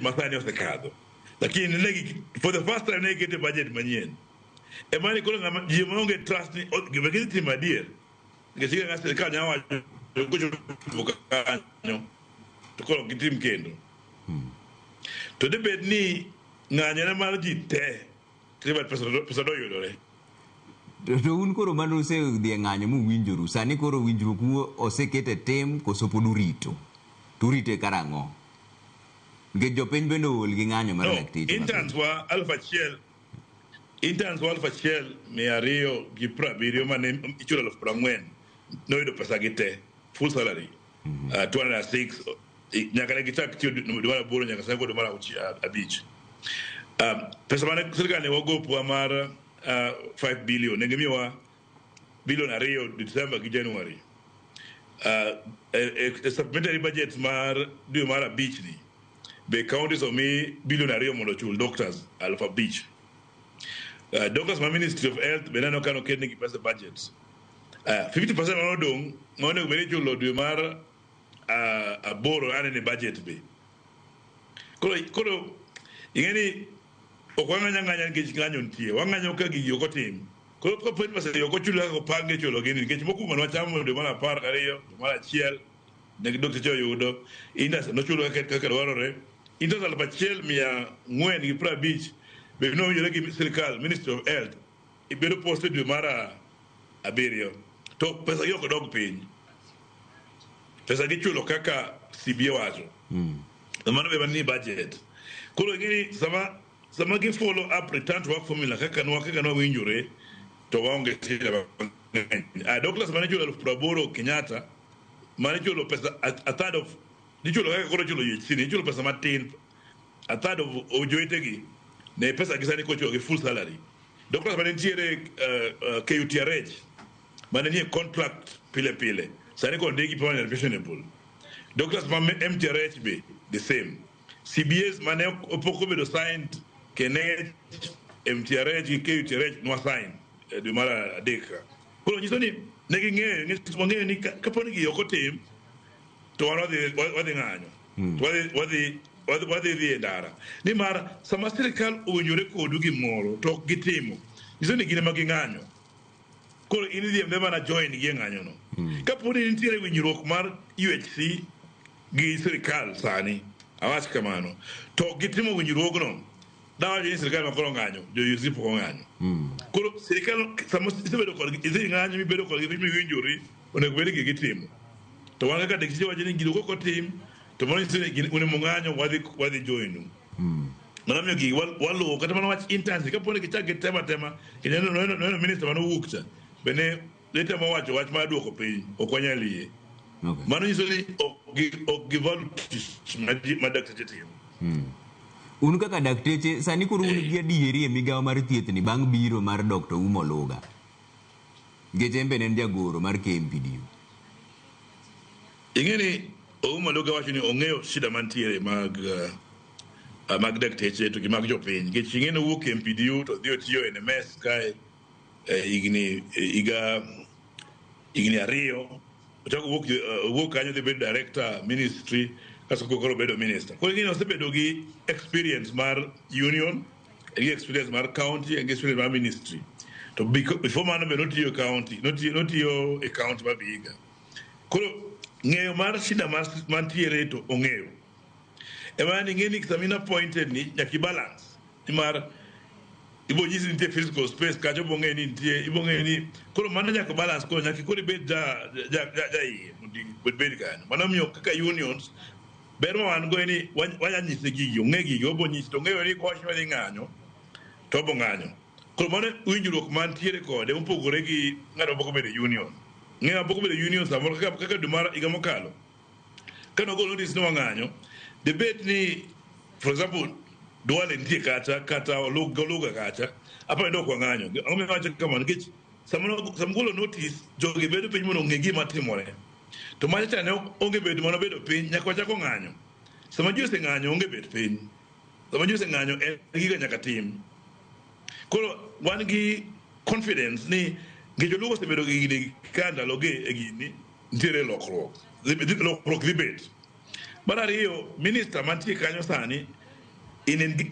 masani osekadho. Lakini for the first time ne kete budget manyien. E mani kolo ngama ji maonge trust ni gibekiti timo adier. Ngesiga nga serikal nyawa kucho bukanyo. To kolo gitim kendo. To debed ni ng'anyo na mar ji te tribat pesa do yudore. To un koro mano usedhi e ng'anyo muwinjoru, sani koro winjruok mu osekete tem koso pod urito? Turite karang'o? Nikech jopiny bende ool gi ng'anyo mar lakteche. Interns wa 1,270 mane ichulo 40,000 noyudo pesa gi te full salary. 206 nyaka ne gichak tiyo dwe mar 8 nyaka sani dwe mar 5. Pesa mane sirikal ne wagopwa mar 5 billion ne gimiwa billion 2 December gi January. Supplementary budget mar dwe mar 5 ni be counties omi billion 2 mondo chul doctors Alpha Beach. Doctors ma Ministry of Health be neno kano kedni gi pesa budget. 50% manodong maone bene chulo dwe mar aboro ane ne budget be. Koro ingeni okwanganya nikech ng'anyo nitie. Wang'anyo ka gigi ok otim. Koro ko piny pesa yo kochulo ka opange chulo gini nikech mokuongo nwachamo dwe mar 12 dwe mar 1 ne doctor cho yudo indas no chulo kaka dwarore. Indas 1,450 be no yore gi sirikal Ministry of Health ibedo posted dwe mar 7 to pesa yo kodog piny. Pesa gi chulo kaka CBA wacho. Mano be mani budget. Koro ngini sama gi follow up return to work formula kaka no winjore to waonge tira. Douglas mane chulo 80 Kenyatta mane chulo pesa a third of dichulo kaka koro chulo yechini chulo pesa matin a third of ojoitegi ne pesa gisani ko chulo gi full salary. Douglas mane tiere KUTRH mane nie contract pile sani ko ndegi pone revisionable. Douglas mane MTRH be the same. CBS mane opoko bedo signed kene MTRH gi KUTRH no sign dwe mar 3. Koro nyiso ni negi ng'eyo ni kaponi gi okotim to wadhi ng'anyo. Wadhi dhi e ndara. Ni mar sama sirikal owinjore kodu gimoro to ok gitimo. Nyiso ni gine ma ging'anyo. Koro in idhi mana join gi ng'anyo no. Kaponi nitiere winjruok mar UHC gi sirikal sani awach kamano to gitimo winjruogno dawa ni sirikal ma koro ng'anyo jo UHC poko ng'anyo. Koro sirikal sama isebedo kod idhi ng'anyo mibedo kod mi winjori onego bed gi gitimo. To wan kaka dekisi wacho ni gido koko tim to mono ni une mung'anyo wadhi joinu. Mana miyo gi waluwo kata mana wach interns kaponi gichak gitema no minister mano wuok cha bene leta ma wacho wach ma duoko piny ok wanyal yie. Mano nyiso ni ok givalue ma dakteche timo. Un kaka dakteche sani koro un gi adieri e migawo mar thieth ni bang' biro mar Dr. Uma Oluga. Gechembe ne jagoro mar KMPDU. Ingeni Uma Oluga wacho ni ong'eyo shida mantiere mag dakteche to gi mag jopiny. Nikech ingeni owuok KMPDU to dhi otiyo NMS kae igni 2 ochako owuok kanyo dhi bedo director ministry kaso koro bedo minister. Koro ingeni osebedo gi experience mar union, gi experience mar county, gi experience mar ministry. To before mano be notiyo county, notiyo e county mar Vihiga. Koro ng'eyo mar shida mantiere to ong'eyo. Ema ni ng'eni samina appointed ni nyaki balance. Nimar ibo nyisi nitie physical space kacho bo ng'eni nitie ibo ng'eni koro mano nyaka balance koro nyaki koro bed ja iye bed kanyo. Mano miyo kaka unions ber ma wan go ni wanyanyise gigi ong'e gigi obo nyisi to ng'eyo ni koch wadhi ng'anyo to obo ng'anyo. Koro mano winjruok mantiere kode mopogore gi ng'ato mopoko bedo union. Ng'eyo mopoko bedo union samoro kaka dwe mar higa mokalo kano golo notice ni wang'anyo debate ni for example Duale nitie kata Oluga kacha apa ndo kwa ng'anyo. Ang'o wacho kama nikech samgolo notice jogi bedo piny mondo ng'e gima timore. To macha ne onge bedo mondo bedo piny nyaka wachako ng'anyo. Sama ji oseng'anyo onge bet piny. Sama ji oseng'anyo en giga nyaka tim. Koro wan gi confidence ni ngejolugo osebedo gi gini kandalo ge e gini nitiere lokruok dhi bet. Mar ariyo minister mantie kanyo sani in